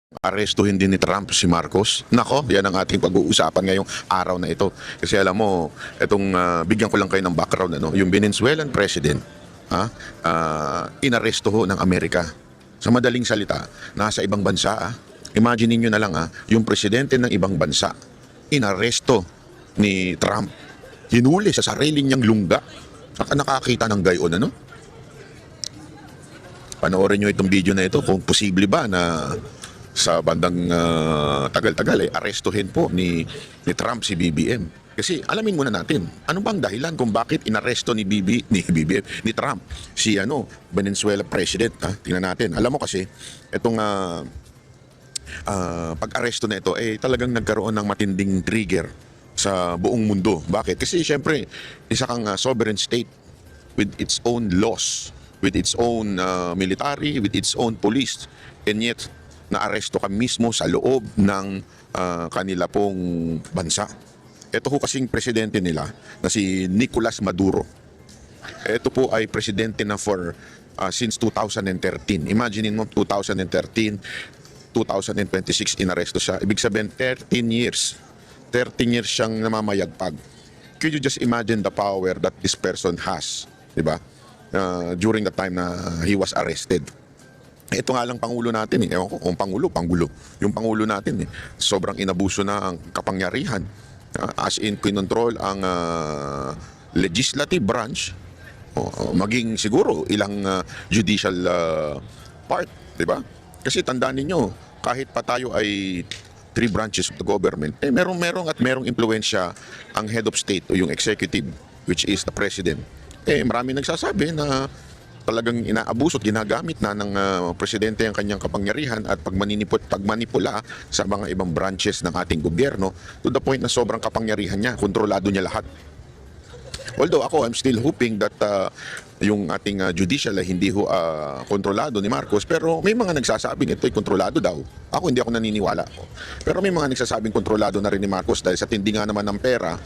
Arestuhin din ni Trump si Marcos. Nako, yan ang ating pag-uusapan ngayong araw na ito. Kasi alam mo, itong bigyan ko lang kayo ng background, ano, yung Venezuelan president, inaresto ho ng Amerika. Sa madaling salita, nasa ibang bansa. Imagine niyo na lang, yung presidente ng ibang bansa, inaresto ni Trump. Hinuli sa sarili niyang lungga. Saka nakakita ng gayon, ano? Panoorin nyo itong video na ito kung posible ba na sa bandang tagal-tagal arestuhin po ni Trump si BBM. Kasi alamin muna natin, ano bang dahilan kung bakit inaresto ni BBM, ni Trump si Venezuela president, Tingnan natin. Alam mo kasi itong pag-aresto na ito talagang nagkaroon ng matinding trigger sa buong mundo. Bakit? Kasi syempre, isa kang sovereign state with its own laws, with its own military, with its own police, and yet naaresto ka mismo sa loob ng kanila pong bansa. Ito po kasing presidente nila na si Nicolas Maduro. Ito po ay presidente na for since 2013. Imagine mo, 2013, 2026 inaresto siya. Ibig sabihin 13 years. 13 years siyang namamayagpag. Could you just imagine the power that this person has, 'di ba? During the time na he was arrested. Ito nga lang Pangulo natin Ewan ko kung Pangulo. Yung Pangulo natin sobrang inabuso na ang kapangyarihan. As in, kinontrol ang legislative branch, maging siguro ilang judicial part, di ba? Kasi tandaan ninyo, kahit pa tayo ay three branches of the government, merong impluensya ang head of state o yung executive, which is the president. Marami nagsasabi na talagang inaabuso at ginagamit na ng presidente ang kanyang kapangyarihan at pagmanipula sa mga ibang branches ng ating gobyerno to the point na sobrang kapangyarihan niya, kontrolado niya lahat. Although ako, I'm still hoping that yung ating judicial ay hindi kontrolado ni Marcos, pero may mga nagsasabing ito'y kontrolado daw. Ako hindi ako naniniwala. Pero may mga nagsasabing kontrolado na rin ni Marcos dahil sa tindi nga naman ng pera.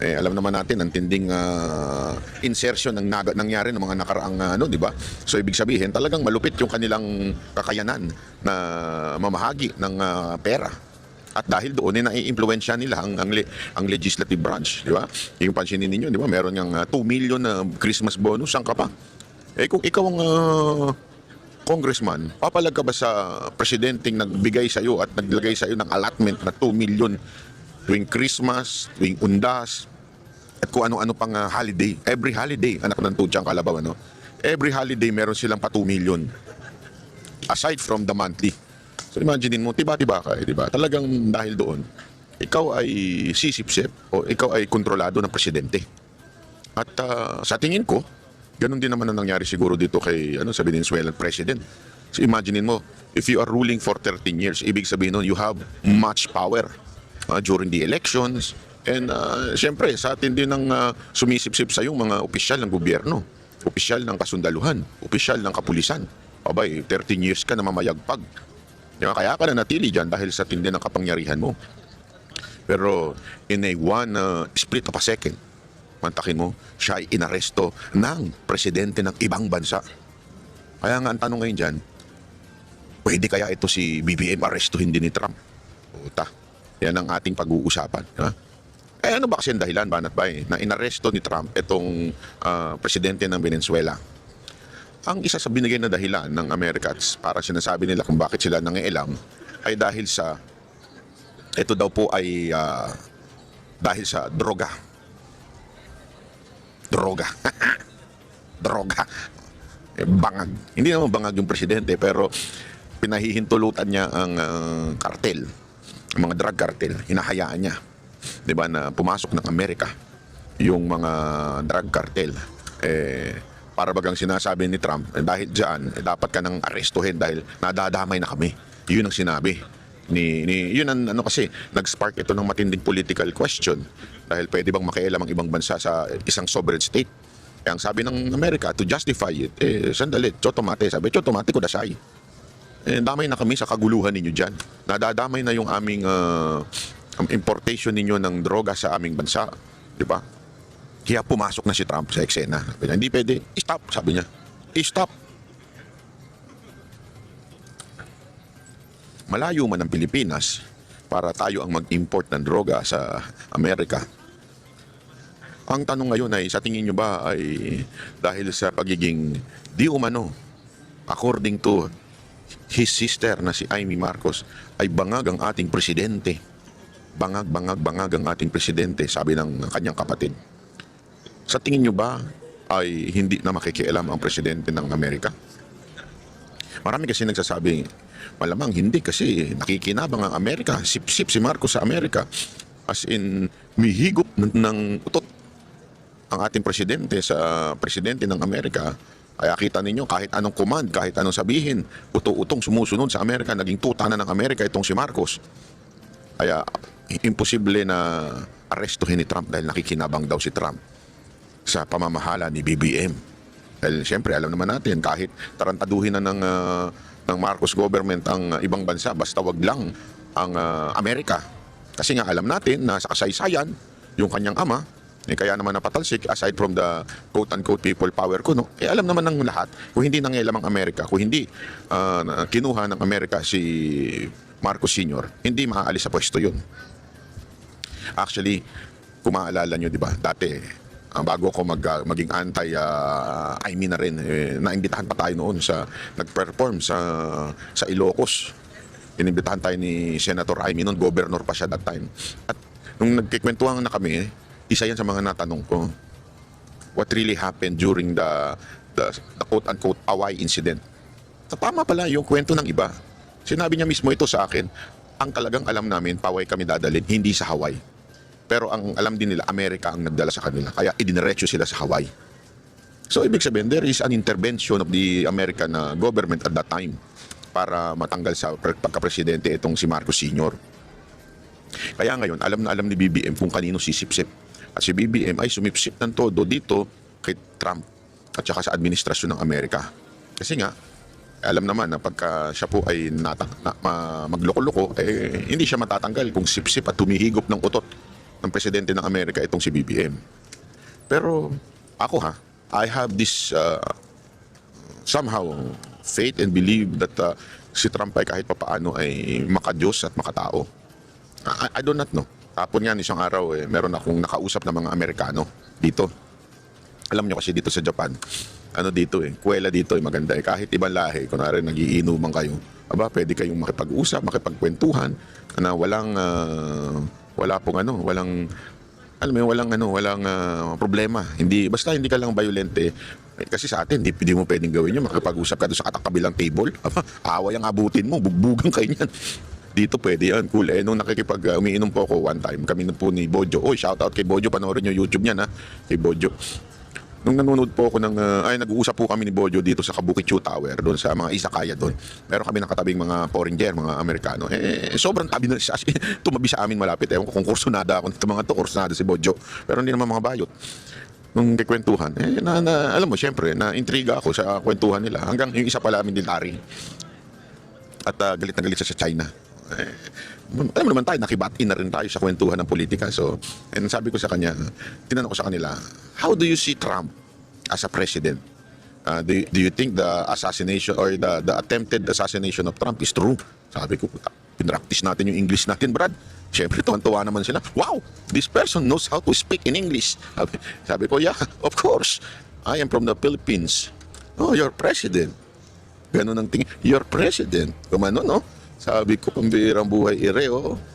Alam naman natin ang tinding insertion ng nangyari ng mga nakaraang di ba? So ibig sabihin talagang malupit yung kanilang kakayanan na mamahagi ng pera. At dahil doon naiimpluwensya nila ang legislative branch, di ba? Yung pansinin ninyo, di ba? Meron yang 2 million na Christmas bonus, saan ka pa? Kung ikaw ang congressman, papalag ka ba sa presidenteng nagbigay sa iyo at naglagay sa iyo ng allotment na 2 million tuwing Christmas, tuwing undas, at kung ano-ano pang holiday. Every holiday, anak ng tutsang kalabaw, every holiday meron silang pa 2 million. Aside from the monthly. So imagine mo, tiba-tiba ka, di ba? Talagang dahil doon, ikaw ay sisipsip o ikaw ay kontrolado ng presidente. At sa tingin ko, ganun din naman ang nangyari siguro dito kay sa Venezuelan president. So imagine mo, if you are ruling for 13 years, ibig sabihin nun, you have much power during the elections. And syempre, sa atin din ng sumisipsip sa yung mga opisyal ng gobyerno, opisyal ng kasundaluhan, opisyal ng kapulisan. Abay, 13 years ka na mamayagpag. Kaya ka na natili dyan dahil sa tindi ng kapangyarihan mo. Pero in a split of a second, mantakin mo, siya ay inaresto ng presidente ng ibang bansa. Kaya nga ang tanong ngayon dyan, pwede kaya ito si BBM arestuhin din ni Trump? Puta, yan ang ating pag-uusapan. Ano ba kasi ang dahilan, Banat Bay, na inaresto ni Trump itong presidente ng Venezuela? Ang isa sa binigay na dahilan ng Amerika at para sinasabi nila kung bakit sila nangialam ay dahil sa ito daw po ay dahil sa droga. Bangag. Hindi naman bangag yung presidente pero pinahihintulutan niya ang kartel, ang mga drug cartel. Hinahayaan niya, 'di ba, na pumasok ng Amerika yung mga drug cartel. Para bagang sinasabi ni Trump, dahil dyan, dapat ka nang arestuhin dahil nadadamay na kami. Yun ang sinabi. Yun ang kasi, nag-spark ito ng matinding political question. Dahil pwede bang makialam ang ibang bansa sa isang sovereign state? Kaya ang sabi ng Amerika, to justify it, sandali, chotomate. Sabi, chotomate ko dasay. Damay na kami sa kaguluhan ninyo dyan. Nadadamay na yung aming importation ninyo ng droga sa aming bansa. Di ba? Kaya pumasok na si Trump sa eksena. Sabi niya, hindi pwede. Stop, sabi niya. Stop. malayo man ang Pilipinas para tayo ang mag-import ng droga sa Amerika. Ang tanong ngayon ay, sa tingin nyo ba ay dahil sa pagiging di umano, according to his sister na si Amy Marcos, ay bangag ang ating presidente? Bangag ang ating presidente, sabi ng kanyang kapatid. Sa tingin nyo ba ay hindi na makikialam ang presidente ng Amerika? Marami kasi nagsasabi, malamang hindi kasi nakikinabang ang Amerika. Sip-sip si Marcos sa Amerika. As in, mihigop ng utot ang ating presidente sa presidente ng Amerika. Kaya kita ninyo, kahit anong command, kahit anong sabihin, uto-utong sumusunod sa Amerika, naging tuta na ng Amerika itong si Marcos. Kaya imposible na arestuhin ni Trump dahil nakikinabang daw si Trump sa pamamahala ni BBM. Dahil siyempre alam naman natin, kahit tarantaduhin na ng Marcos government ang ibang bansa, basta wag lang ang Amerika. Kasi nga alam natin na sa kasaysayan, yung kanyang ama, kaya naman napatalsik, aside from the quote-unquote people power ko, no? Alam naman ng lahat, kung hindi nangyalam ang Amerika, kung hindi kinuha ng Amerika si Marcos Sr., hindi maaalis sa pwesto yun. Actually, kung maaalala nyo, di ba, dati, bago ako maging anti-Amy na rin, naimbitahan pa tayo noon sa, nag-perform sa Ilocos. Inimbitahan tayo ni Senator Amy noon, governor pa siya that time. At nung nagkikwentuhan na kami, isa yan sa mga natanong ko, what really happened during the quote-unquote away incident. Sa tama pala yung kwento ng iba. Sinabi niya mismo ito sa akin, ang talagang alam namin, paway kami dadalhin, hindi sa Hawaii. Pero ang alam din nila, Amerika ang nagdala sa kanila. Kaya idiniretso sila sa Hawaii. So ibig sabihin, there is an intervention of the American government at that time para matanggal sa pagka-presidente itong si Marcos Sr. Kaya ngayon, alam na alam ni BBM kung kanino sisipsip. At si BBM ay sumipsip ng todo dito kay Trump at saka sa administrasyon ng Amerika. Kasi nga, alam naman na pagka siya po ay magloko-loko, hindi siya matatanggal kung sipsip at tumihigop ng utot ng presidente ng Amerika itong si BBM. Pero ako I have this somehow faith and believe that si Trump ay kahit papaano ay makadiyos at makatao. I do not know. Tapon nga isang araw meron akong nakausap na mga Amerikano dito. Alam nyo kasi dito sa Japan, kuwela dito maganda kahit ibang lahi, kunwari nagiinuman kayo, pwede kayong makipag-usap, makipagkwentuhan na walang problema. Basta hindi ka lang violente. Kasi sa atin, hindi mo pwedeng gawin yun. Makipag-usap ka doon sa kabilang table. Away ang abutin mo, bugbugan kayo niyan. Dito pwede yan, cool. Nung umiinom po ako one time, kami na po ni Bojo. Shoutout kay Bojo, panoorin nyo YouTube niya kay Bojo. Nung nanonood po ako nag-uusap po kami ni Bojo dito sa Kabukicho Tower, doon sa mga izakaya doon. Meron kami nakatabing mga foreigner, mga Amerikano. Sobrang tabi na siya, tumabi sa amin malapit. Ewan ko kung kursunada ako nito mga to, kursunada si Bojo. Pero hindi naman mga bayot. Nung kikwentuhan, alam mo, syempre, na-intriga ako sa kwentuhan nila. Hanggang yung isa pala military. At galit na galit siya sa China. Alam mo naman tayo, nakibati na rin tayo sa kwentuhan ng politika. So, and sabi ko sa kanya, tinanong ko sa kanila, how do you see Trump as a president? Do you think the assassination or the attempted assassination of Trump is true? Sabi ko, pinractice natin yung English natin, Brad. Siyempre, tuwan-tuwa naman sila. Wow, this person knows how to speak in English. Sabi ko, yeah, of course. I am from the Philippines. Oh, you're president. Ganun ang tingin. You're president. Kumano, no? Sabi ko, pambirang buhay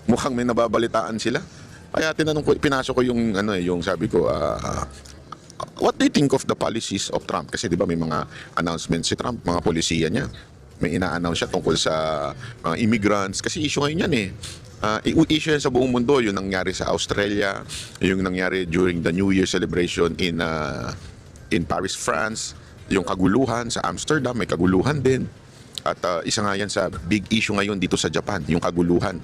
mukhang may nababalitaan sila. Kaya tinanong ko, pinasok ko yung sabi ko, what do you think of the policies of Trump? Kasi di ba may mga announcements si Trump, mga polisiya niya. May ina-announce siya tungkol sa mga immigrants. Kasi issue ngayon yan issue yan sa buong mundo. Yung nangyari sa Australia, yung nangyari during the New Year celebration in Paris, France, yung kaguluhan sa Amsterdam, may kaguluhan din. At isa nga yan sa big issue ngayon dito sa Japan, yung kaguluhan.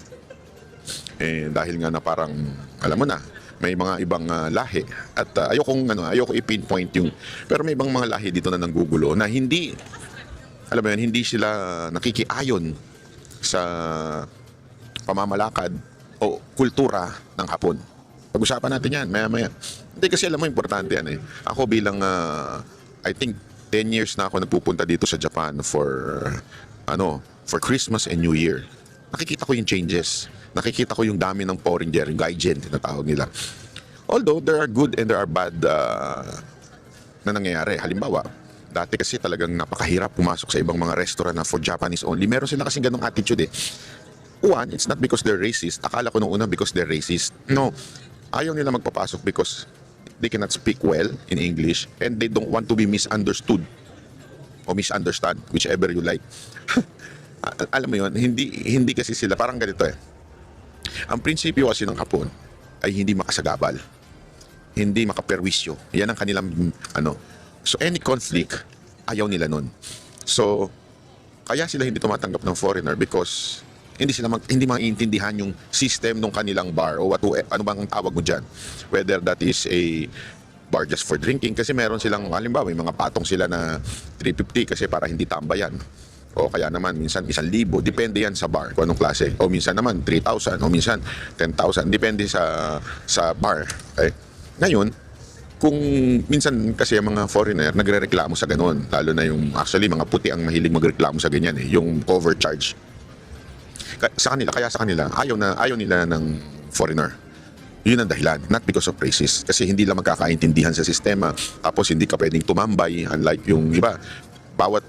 Dahil nga na parang, alam mo na, may mga ibang lahi. At ayoko i-pinpoint yung, pero may ibang mga lahi dito na nanggugulo na hindi, alam mo yan, hindi sila nakikiayon sa pamamalakad o kultura ng Hapon. Pag-usapan natin yan, maya-maya. Hindi kasi alam mo, importante yan Ako bilang, I think, 10 years na ako nagpupunta dito sa Japan for Christmas and New Year. nakikita ko yung changes. Nakikita ko yung dami ng foreigner, yung gaijin, tinatawag nila. Although there are good and there are bad na nangyayari. Halimbawa, dati kasi talagang napakahirap pumasok sa ibang mga restaurant na for Japanese only. Meron sila kasing ganong attitude eh. One, it's not because they're racist. Akala ko nung una because they're racist. No, ayaw nila magpapasok because they cannot speak well in English and they don't want to be misunderstood o misunderstand, whichever you like. Alam mo yun, hindi kasi sila, parang ganito eh. Ang prinsipyo kasi ng Hapon ay hindi makasagabal, hindi makaperwisyo. Yan ang kanilang ano. So any conflict, ayaw nila nun. So kaya sila hindi tumatanggap ng foreigner because hindi maintindihan yung system ng kanilang bar o ano bang ang tawag mo diyan. Whether that is a bar just for drinking kasi meron silang halimbawa may mga patong sila na 350 kasi para hindi tambayan. O kaya naman minsan 1,000, depende yan sa bar kung anong klase. O minsan naman 3,000 o minsan 10,000, depende sa bar. Okay? Ngayon, kung minsan kasi ang mga foreigner nagrereklamo sa ganun, lalo na yung actually mga puti ang mahilig magreklamo sa ganyan eh, yung overcharge. Kaya sa kanila ayaw nila ng foreigner. Yun ang dahilan, not because of racist. Kasi hindi lang magkakaintindihan sa sistema. Tapos hindi ka pwedeng tumambay, unlike yung iba. Bawat,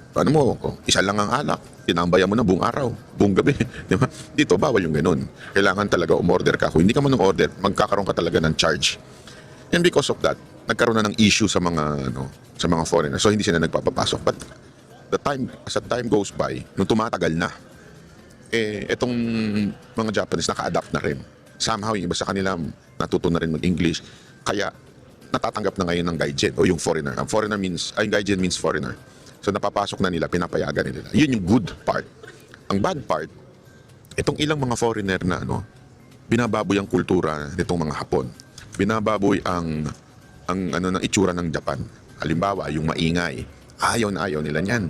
isa lang ang alak, tinambayan mo na buong araw, buong gabi. Di ba? Dito, bawal yung ganun. Kailangan talaga umorder ka. Kung hindi ka man umorder, magkakaroon ka talaga ng charge. And because of that, nagkaroon na ng issue sa mga foreigners. So hindi sila nagpapapasok. But as time goes by, nung tumatagal na, etong mga Japanese naka-adapt na rin. Somehow, yung iba sa kanila natuto na rin mag-English. Kaya, natatanggap na ngayon ng gaijin o yung foreigner. Ang gaijin means foreigner. So, napapasok na nila, pinapayagan nila. Yun yung good part. Ang bad part, itong ilang mga foreigner na binababoy ang kultura nitong mga Hapon. Binababoy ang ng itsura ng Japan. Halimbawa, yung maingay. Ayaw na ayaw nila niyan.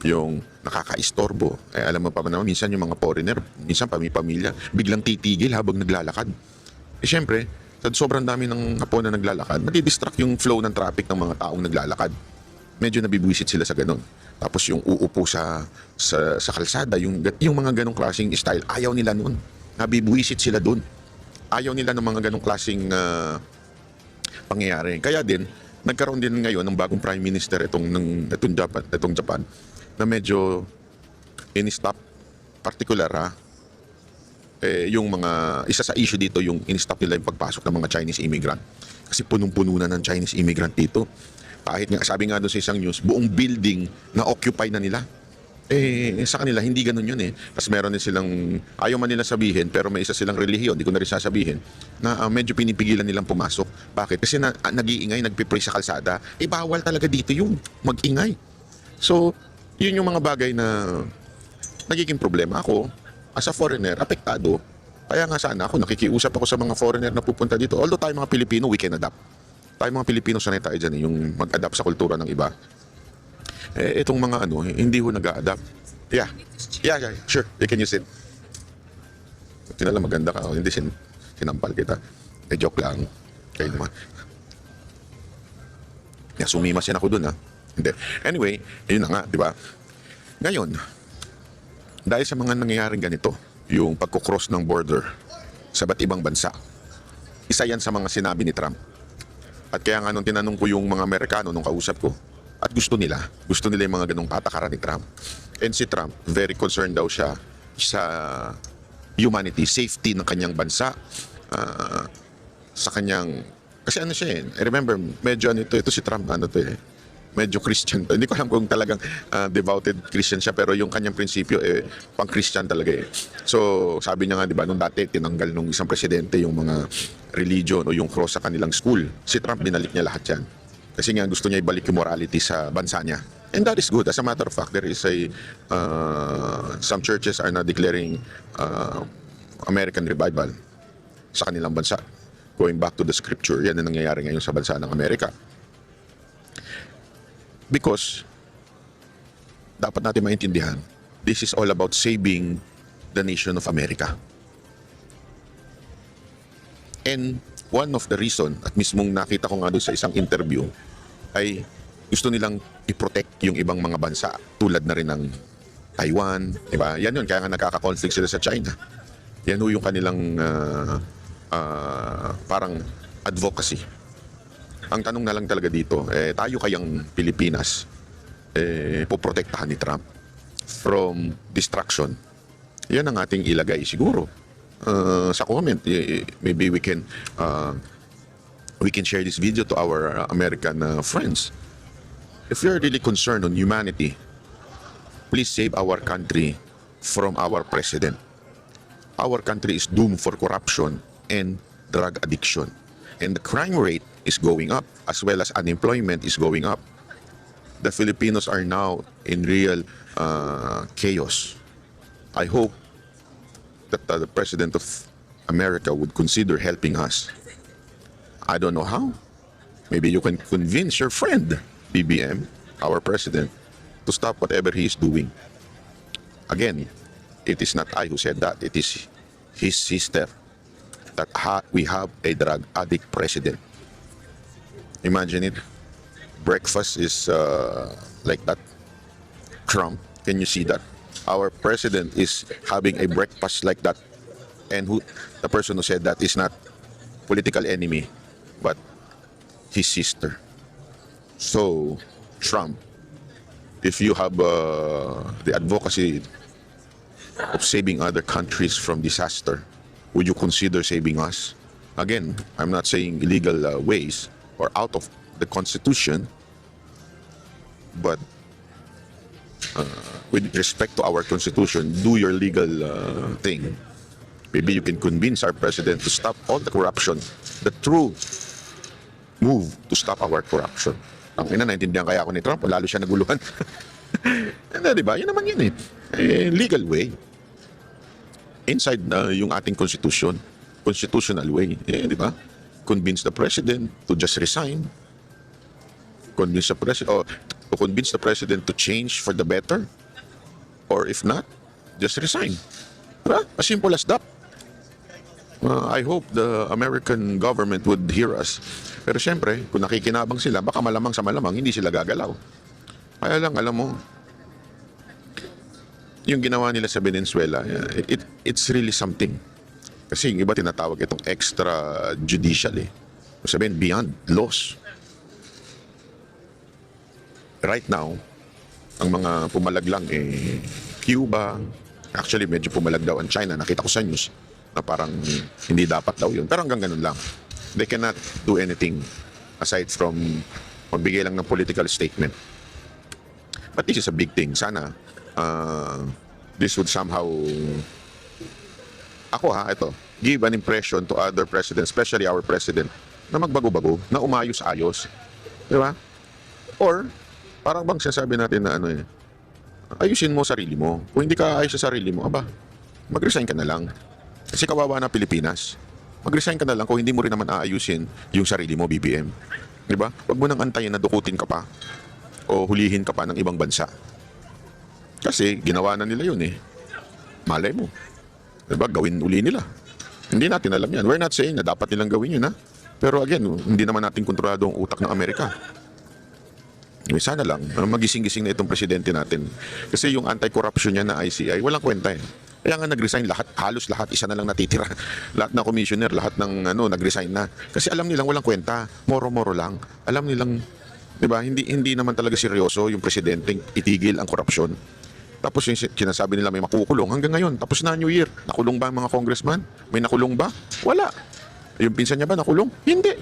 Yung nakakaistorbo. Alam mo pa naman, minsan yung mga foreigner, minsan pamilya, biglang titigil habang naglalakad. Siyempre, sobrang dami ng Hapon na naglalakad, madidistract yung flow ng traffic ng mga taong naglalakad. Medyo nabibwisit sila sa ganun. Tapos yung uupo sa kalsada, yung mga ganong klaseng style, ayaw nila nun. Nabibwisit sila dun. Ayaw nila ng mga ganong klaseng pangyayari. Kaya din, nagkaroon din ngayon ng bagong Prime Minister itong Japan na medyo in-stop particular yung mga isa sa issue dito yung in-stop nila yung pagpasok ng mga Chinese immigrant. Kasi punong-puno na ng Chinese immigrant dito. Kahit nga, sabi nga doon sa isang news, buong building na occupy na nila. Sa kanila, hindi ganun yun eh. Kasi meron din silang, ayaw man nila sabihin, pero may isa silang relihiyon, hindi ko na rin sasabihin, na medyo pinipigilan nilang pumasok. Bakit? Kasi nag-iingay, nagpipray sa kalsada. Bawal talaga dito yung mag-ingay. So, yun yung mga bagay na nagiging problema. Ako, as a foreigner, apektado. Kaya nga sana ako, nakikiusap ako sa mga foreigner na pupunta dito. Although tayo mga Pilipino, we can adapt. Tayo mga Pilipino, sanay tayo dyan yung mag-adapt sa kultura ng iba. Itong mga hindi ho nag-a-adapt. Yeah, sure, you can use it. Tinala, maganda ka. Hindi sinampal kita. Joke lang. Kayo naman. Sumimas yan ako dun Hindi. Anyway, yun na nga, di ba? Ngayon, dahil sa mga nangyayaring ganito, yung pagkukross ng border sa iba't ibang bansa, isa yan sa mga sinabi ni Trump. At kaya nga nung tinanong ko yung mga Amerikano nung kausap ko, at gusto nila yung mga ganong patakaran ni Trump. And si Trump, very concerned daw siya sa humanity, safety ng kanyang bansa, sa kanyang, kasi siya I remember, medyo ito si Trump, medyo Christian. Hindi ko alam kung talagang devoted Christian siya, pero yung kanyang prinsipyo, pang Christian talaga So, sabi niya nga, di ba, nung dati, tinanggal nung isang presidente yung mga religion o yung cross sa kanilang school. Si Trump, binalik niya lahat yan. Kasi nga gusto niya ibalik yung morality sa bansa niya. And that is good. As a matter of fact, there is some churches are now declaring American revival sa kanilang bansa. Going back to the scripture, yan ang nangyayari ngayon sa bansa ng Amerika. Because dapat natin maintindihan, this is all about saving the nation of America. And one of the reason, at mismong nakita ko nga doon sa isang interview, ay gusto nilang i-protect yung ibang mga bansa tulad na rin ng Taiwan, di ba? Yan yun, kaya nga nagkaka-conflict sila sa China. Yan ho yung kanilang parang advocacy. Ang tanong na lang talaga dito, tayo kayang Pilipinas, poprotektahan ni Trump from destruction? Yan ang ating ilagay siguro sa comment. Maybe we can share this video to our American friends. If you're really concerned on humanity, please save our country from our president. Our country is doomed for corruption and drug addiction. And the crime rate is going up as well as unemployment is going up. The Filipinos are now in real chaos. I hope that the President of America would consider helping us. I don't know how. Maybe you can convince your friend, BBM, our president, to stop whatever he is doing. Again, it is not I who said that. It is his sister that we have a drug addict president. Imagine it. Breakfast is like that. Trump, can you see that? Our president is having a breakfast like that. And the person who said that is not political enemy, but his sister. So, Trump, if you have the advocacy of saving other countries from disaster, would you consider saving us? Again, I'm not saying illegal ways or out of the Constitution, but with respect to our Constitution, do your legal thing. Maybe you can convince our president to stop all the corruption, the true move to stop our corruption. Ang naintindihan kaya ako ni Trump, lalo siya naguluhan. Di ba? Yun naman yun legal way. Inside yung ating constitution, constitutional way. Di ba? Convince the president to just resign. Convince the president, or to convince the president to change for the better. Or if not, just resign. Diba? As simple as that. I hope the American government would hear us. Pero syempre, kung nakikinabang sila, baka malamang sa malamang, hindi sila gagalaw. Kaya lang, alam mo, yung ginawa nila sa Venezuela, it's really something. Kasi yung iba tinatawag itong extrajudicial Sabihin, beyond laws. Right now, ang mga pumalag lang Cuba, actually medyo pumalag daw ang China, nakita ko sa news, na parang hindi dapat daw yun. Pero hanggang ganun lang. They cannot do anything aside from magbigay lang ng political statement. But this is a big thing. Sana this would somehow, ito, give an impression to other presidents, especially our president, na magbago-bago, na umayos-ayos. Di ba? Or, parang bang sinasabi natin na ayusin mo sarili mo. Kung hindi ka ayos sa sarili mo, mag-resign ka na lang. Kasi kawawa na Pilipinas. Mag-resign ka na lang kung hindi mo rin naman aayusin yung sarili mo, BBM. Di ba? Huwag mo nang antayin na dukutin ka pa o hulihin ka pa ng ibang bansa. Kasi ginawa na nila yun Malay mo. Di ba? Gawin uli nila. Hindi natin alam yan. We're not saying na dapat nilang gawin yun Pero again, hindi naman natin kontrolado ang utak ng Amerika. Sana lang, magising-gising na itong presidente natin. Kasi yung anti-corruption niya na ICI, walang kwenta Kaya nga nag-resign halos lahat, isa na lang natitira. Lahat ng commissioner, lahat ng nag-resign na. Kasi alam nilang walang kwenta, moro-moro lang. Alam nilang, 'di ba, hindi naman talaga seryoso yung presidenteng itigil ang korupsyon. Tapos yung sinasabi nila may makukulong hanggang ngayon, tapos na New Year. Nakulong ba ang mga congressman? May nakulong ba? Wala. Yung pinsan niya ba nakulong? Hindi.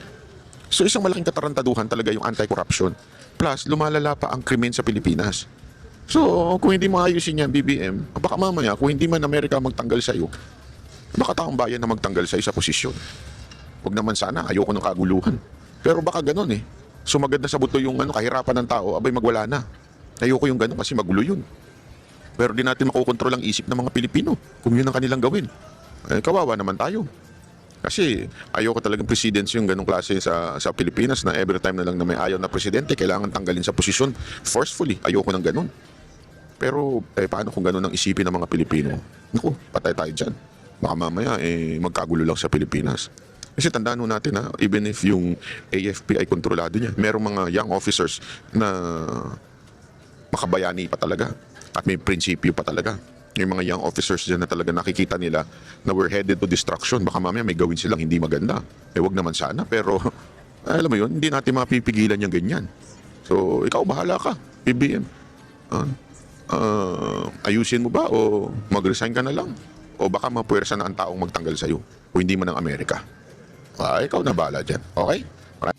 So isang malaking katarantaduhan talaga yung anti-corruption. Plus, lumalala pa ang krimen sa Pilipinas. So, kung hindi maayusin niya ang BBM, baka mamaya, kung hindi man Amerika magtanggal sa iyo, baka taong bayan na magtanggal sa iyo sa posisyon. Huwag naman sana, ayoko ng kaguluhan. Pero baka ganun Sumagad na sa buto yung kahirapan ng tao, magwala na. Ayoko yung ganun kasi magulo yun. Pero di natin makukontrol ang isip ng mga Pilipino kung yun ang kanilang gawin. Kawawa naman tayo. Kasi ayoko talagang presidency yung ganung klase sa Pilipinas na every time na lang na may ayaw na presidente, kailangan tanggalin sa posisyon forcefully. Ayoko ng ganun. Pero paano kung ganun ang isipin ng mga Pilipino? Naku, patay tayo dyan. Baka mamaya magkagulo lang sa Pilipinas. Kasi tandaan natin even if yung AFP ay kontrolado niya, merong mga young officers na makabayani pa talaga. At may prinsipyo pa talaga. Yung mga young officers dyan na talaga nakikita nila na we're headed to destruction. Baka mamaya may gawin silang hindi maganda. Wag naman sana. Pero alam mo yun, hindi natin mapipigilan yung ganyan. So, ikaw bahala ka, PBM. Ayusin mo ba o mag-resign ka na lang? O baka mapuwersa na ang taong magtanggal sa'yo kung hindi man ang Amerika. Ikaw na bahala dyan. Okay?